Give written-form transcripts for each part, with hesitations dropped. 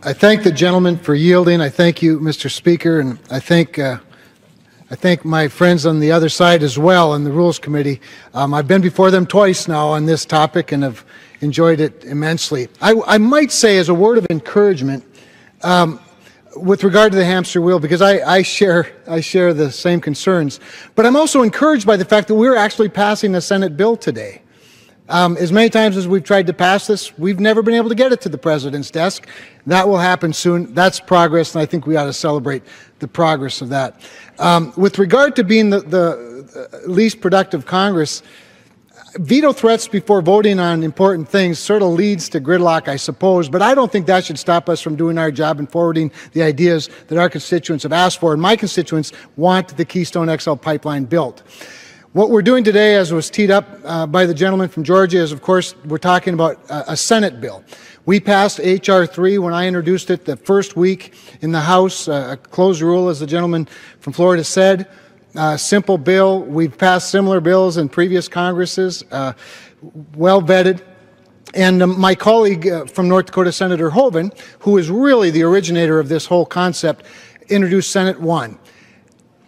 I thank the gentleman for yielding. I thank you, Mr. Speaker, and I thank my friends on the other side as well in the Rules Committee. I've been before them twice now on this topic and have enjoyed it immensely. I might say, as a word of encouragement, with regard to the hamster wheel, because I share the same concerns, but I'm also encouraged by the fact that we're actually passing a Senate bill today. As many times as we've tried to pass this, we've never been able to get it to the President's desk. That will happen soon. That's progress, and I think we ought to celebrate the progress of that. With regard to being the least productive Congress, veto threats before voting on important things sort of leads to gridlock, I suppose, but I don't think that should stop us from doing our job and forwarding the ideas that our constituents have asked for, and my constituents want the Keystone XL pipeline built. What we're doing today, as was teed up by the gentleman from Georgia, is, of course, we're talking about a Senate bill. We passed H.R. 3 when I introduced it the first week in the House, a closed rule, as the gentleman from Florida said. Simple bill. We've passed similar bills in previous Congresses, well vetted. And my colleague from North Dakota, Senator Hoeven, who is really the originator of this whole concept, introduced Senate 1.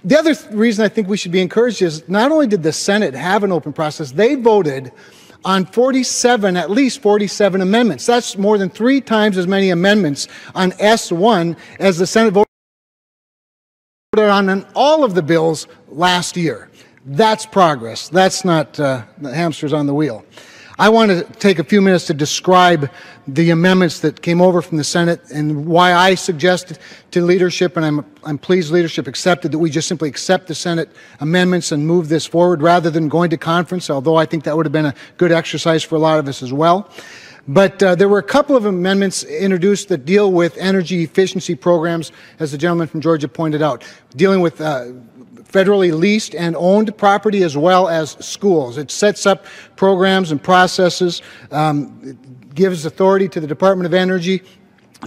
The other reason I think we should be encouraged is not only did the Senate have an open process, they voted on at least 47 amendments. That's more than 3 times as many amendments on S1 as the Senate voted on all of the bills last year. That's progress. That's not the hamsters on the wheel. I want to take a few minutes to describe the amendments that came over from the Senate and why I suggested to leadership, and I'm pleased leadership accepted, that we just simply accept the Senate amendments and move this forward rather than going to conference, although I think that would have been a good exercise for a lot of us as well. But there were a couple of amendments introduced that deal with energy efficiency programs, as the gentleman from Georgia pointed out, dealing with federally leased and owned property as well as schools. It sets up programs and processes, gives authority to the Department of Energy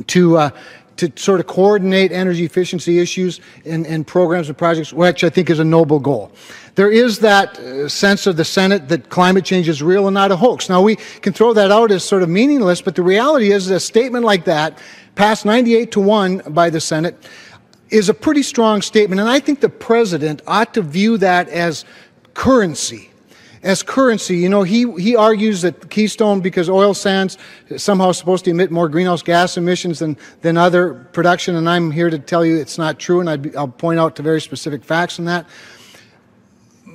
to sort of coordinate energy efficiency issues in programs and projects, which I think is a noble goal. There is that sense of the Senate that climate change is real and not a hoax. Now, we can throw that out as sort of meaningless, but the reality is that a statement like that, passed 98-1 by the Senate, is a pretty strong statement, and I think the President ought to view that as currency. As currency, you know, he argues that Keystone, because oil sands somehow supposed to emit more greenhouse gas emissions than other production, and I'm here to tell you it's not true, and I'll point out to very specific facts on that.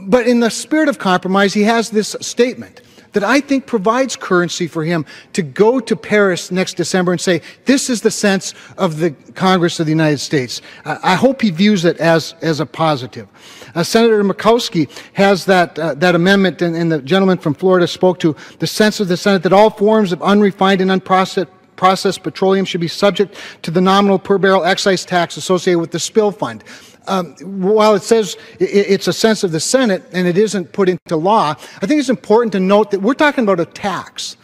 But in the spirit of compromise, he has this statement that I think provides currency for him to go to Paris next December and say, this is the sense of the Congress of the United States. I hope he views it as a positive. Senator Murkowski has that amendment, and the gentleman from Florida spoke to the sense of the Senate that all forms of unrefined and unprocessed petroleum should be subject to the nominal per barrel excise tax associated with the spill fund. While it says it's a sense of the Senate and it isn't put into law, I think it's important to note that we're talking about a tax.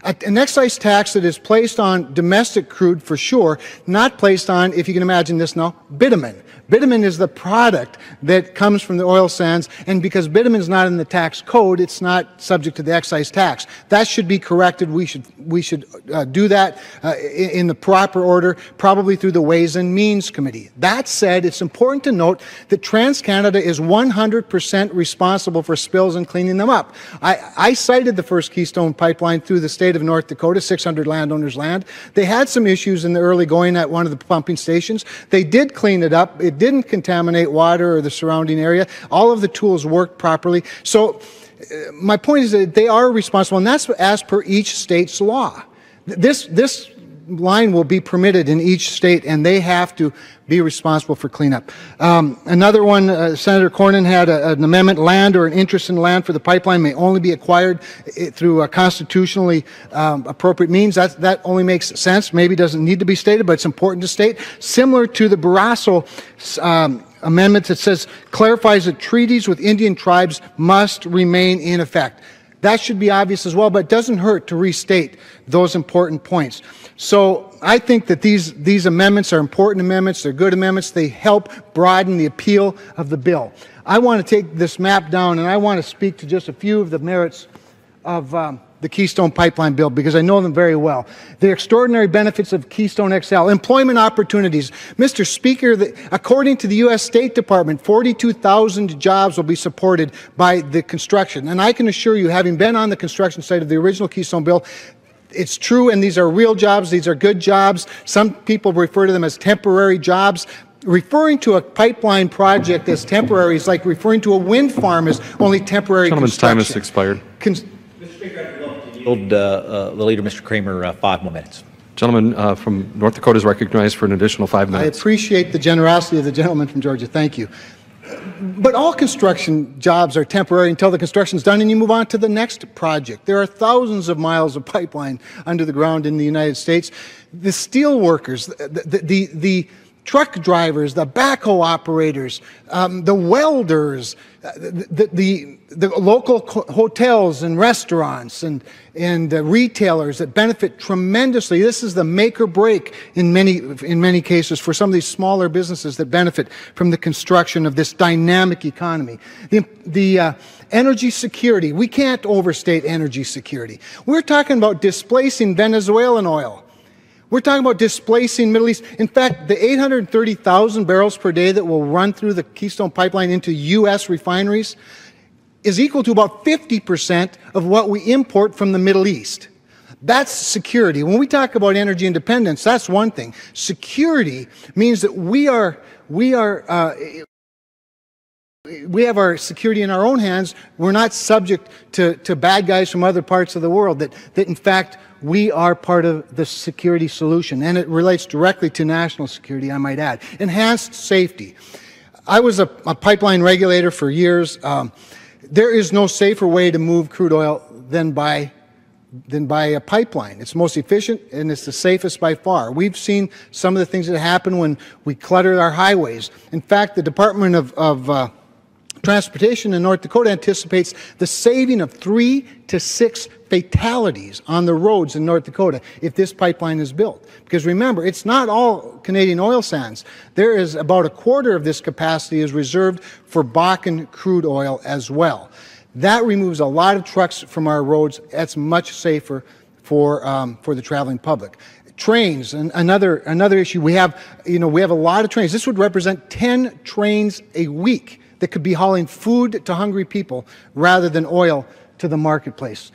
An excise tax that is placed on domestic crude for sure, not placed on, if you can imagine this now, bitumen. Bitumen is the product that comes from the oil sands, and because bitumen is not in the tax code, it's not subject to the excise tax. That should be corrected. We should do that in the proper order, probably through the Ways and Means Committee. That said, it's important to note that TransCanada is 100% responsible for spills and cleaning them up. I cited the first Keystone pipeline through the state of North Dakota, 600 landowners' land. They had some issues in the early going at one of the pumping stations. They did clean it up. It didn't contaminate water or the surrounding area. All of the tools worked properly. So my point is that they are responsible, and that's as per each state's law. This line will be permitted in each state, and they have to be responsible for cleanup. Another one, Senator Cornyn had an amendment: land or an interest in land for the pipeline may only be acquired through constitutionally appropriate means. That only makes sense. Maybe doesn't need to be stated, but it's important to state. Similar to the Barrasso amendment that says, clarifies that treaties with Indian tribes must remain in effect. That should be obvious as well, but it doesn't hurt to restate those important points. So I think that these amendments are important amendments. They're good amendments. They help broaden the appeal of the bill. I want to take this map down, and I want to speak to just a few of the merits of the Keystone Pipeline bill because I know them very well. The extraordinary benefits of Keystone XL, employment opportunities. Mr. Speaker, according to the U.S. State Department, 42,000 jobs will be supported by the construction. And I can assure you, having been on the construction site of the original Keystone bill, it's true, and these are real jobs. These are good jobs. Some people refer to them as temporary jobs. Referring to a pipeline project as temporary is like referring to a wind farm as only temporary Gentleman's time has expired. Mr. Speaker, I'd love to yield the leader, Mr. Cramer, 5 more minutes. Gentleman from North Dakota is recognized for an additional 5 minutes. I appreciate the generosity of the gentleman from Georgia. Thank you. But all construction jobs are temporary until the construction's done and you move on to the next project. There are thousands of miles of pipeline under the ground in the United States. The steel workers, the truck drivers, the backhoe operators, the welders, the local hotels and restaurants and retailers that benefit tremendously. This is the make or break in many cases for some of these smaller businesses that benefit from the construction of this dynamic economy. The energy security, we can't overstate energy security. We're talking about displacing Venezuelan oil. We're talking about displacing Middle East. In fact, the 830,000 barrels per day that will run through the Keystone Pipeline into U.S. refineries is equal to about 50% of what we import from the Middle East. That's security. When we talk about energy independence, that's one thing. Security means that we have our security in our own hands. We're not subject to bad guys from other parts of the world. That in fact, we are part of the security solution. And it relates directly to national security, I might add. Enhanced safety. I was a pipeline regulator for years. There is no safer way to move crude oil than by a pipeline. It's most efficient and it's the safest by far. We've seen some of the things that happen when we clutter our highways. In fact, the Department of Transportation in North Dakota anticipates the saving of 3 to 6 fatalities on the roads in North Dakota if this pipeline is built. Because remember, it's not all Canadian oil sands. There is about a quarter of this capacity is reserved for Bakken crude oil as well. That removes a lot of trucks from our roads. That's much safer for the traveling public. Trains, and another issue. We have a lot of trains. This would represent 10 trains a week that could be hauling food to hungry people rather than oil to the marketplace.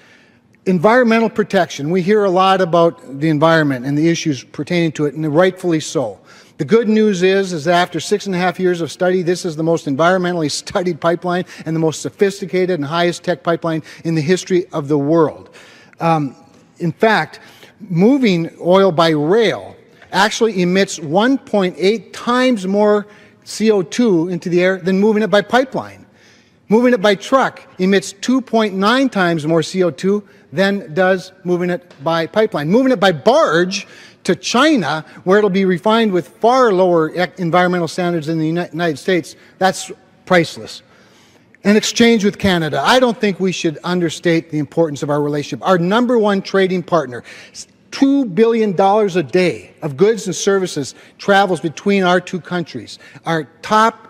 Environmental protection. We hear a lot about the environment and the issues pertaining to it, and rightfully so. The good news is that after 6.5 years of study, this is the most environmentally studied pipeline and the most sophisticated and highest tech pipeline in the history of the world. In fact, moving oil by rail actually emits 1.8 times more CO2 into the air than moving it by pipeline. Moving it by truck emits 2.9 times more CO2 than does moving it by pipeline. Moving it by barge to China, where it'll be refined with far lower environmental standards than the United States, that's priceless. An exchange with Canada. I don't think we should understate the importance of our relationship. Our #1 trading partner. $2 billion a day of goods and services travels between our two countries. Our top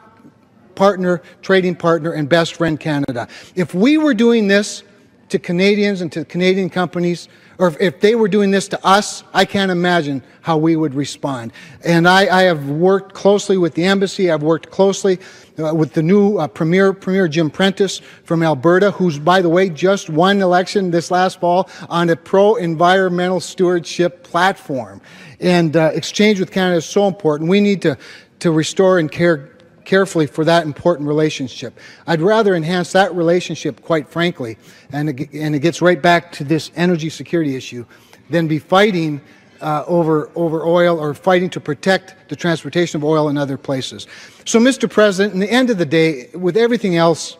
partner, trading partner, and best friend, Canada. If we were doing this to Canadians and to Canadian companies, or if they were doing this to us, I can't imagine how we would respond. And I have worked closely with the embassy. I've worked closely with the new Premier Jim Prentice from Alberta, who's, by the way, just won election this last fall on a pro-environmental stewardship platform. And exchange with Canada is so important. We need to restore and care carefully for that important relationship. I'd rather enhance that relationship, quite frankly, and it gets right back to this energy security issue, than be fighting over oil or fighting to protect the transportation of oil in other places. So, Mr. President, in the end of the day, with everything else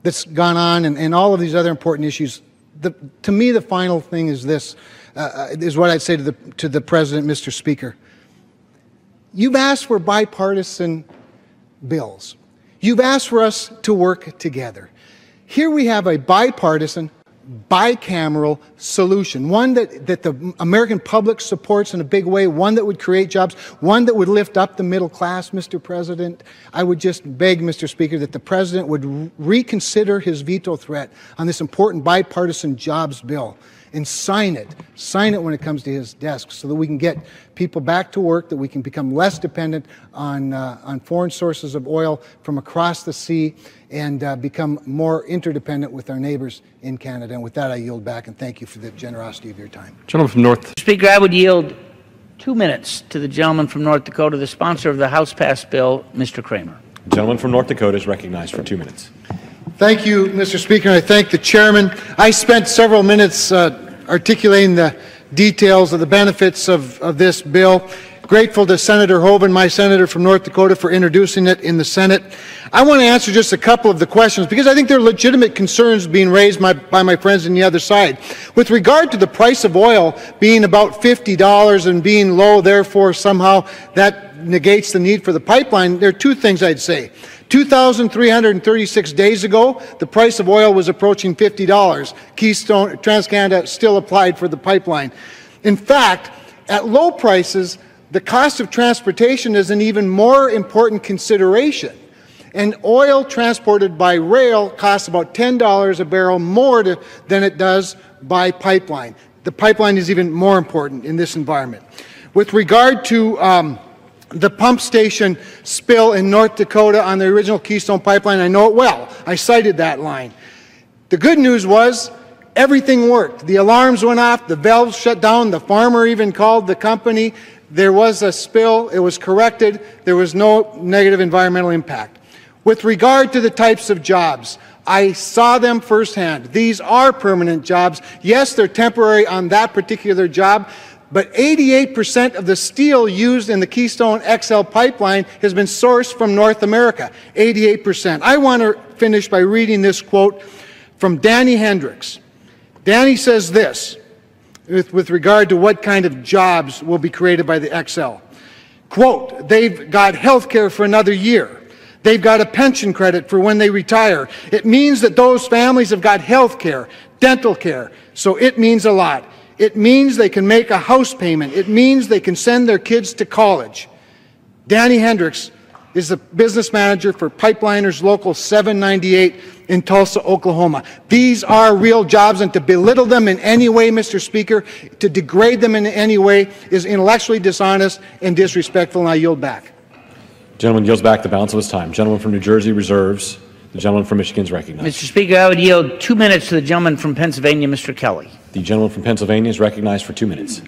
that's gone on and all of these other important issues, to me the final thing is this, is what I'd say to the President, Mr. Speaker. You've asked for bipartisan bills. You've asked for us to work together. Here we have a bipartisan, bicameral solution, one that the American public supports in a big way, one that would create jobs, one that would lift up the middle class, Mr. President. I would just beg, Mr. Speaker, that the President would reconsider his veto threat on this important bipartisan jobs bill and sign it when it comes to his desk so that we can get people back to work, that we can become less dependent on foreign sources of oil from across the sea, and become more interdependent with our neighbors in Canada. And with that, I yield back, and thank you for the generosity of your time. Gentleman from North. Speaker, I would yield 2 minutes to the gentleman from North Dakota, the sponsor of the House-passed bill, Mr. Cramer. The gentleman from North Dakota is recognized for 2 minutes. Thank you, Mr. Speaker, and I thank the chairman. I spent several minutes articulating the details of the benefits of this bill. Grateful to Senator Hoeven, my senator from North Dakota, for introducing it in the Senate. I want to answer just a couple of the questions because I think there are legitimate concerns being raised by my friends on the other side. With regard to the price of oil being about $50 and being low, therefore somehow that negates the need for the pipeline, there are two things I'd say. 2,336 days ago, the price of oil was approaching $50. Keystone, TransCanada still applied for the pipeline. In fact, at low prices, the cost of transportation is an even more important consideration. And oil transported by rail costs about $10 a barrel more than it does by pipeline. The pipeline is even more important in this environment. With regard to the pump station spill in North Dakota on the original Keystone pipeline, I know it well. I cited that line. The good news was everything worked. The alarms went off, the valves shut down, the farmer even called the company. There was a spill, it was corrected, there was no negative environmental impact. With regard to the types of jobs, I saw them firsthand. These are permanent jobs. Yes, they're temporary on that particular job, but 88% of the steel used in the Keystone XL pipeline has been sourced from North America, 88%. I want to finish by reading this quote from Danny Hendricks. Danny says this, with regard to what kind of jobs will be created by the XL. Quote, they've got health care for another year. They've got a pension credit for when they retire. It means that those families have got health care, dental care, so it means a lot. It means they can make a house payment. It means they can send their kids to college. Danny Hendricks is the business manager for Pipeliners Local 798 in Tulsa, Oklahoma. These are real jobs, and to belittle them in any way, Mr. Speaker, to degrade them in any way is intellectually dishonest and disrespectful, and I yield back. Gentleman yields back the balance of his time. Gentleman from New Jersey reserves. The gentleman from Michigan is recognized. Mr. Speaker, I would yield 2 minutes to the gentleman from Pennsylvania, Mr. Kelly. The gentleman from Pennsylvania is recognized for 2 minutes.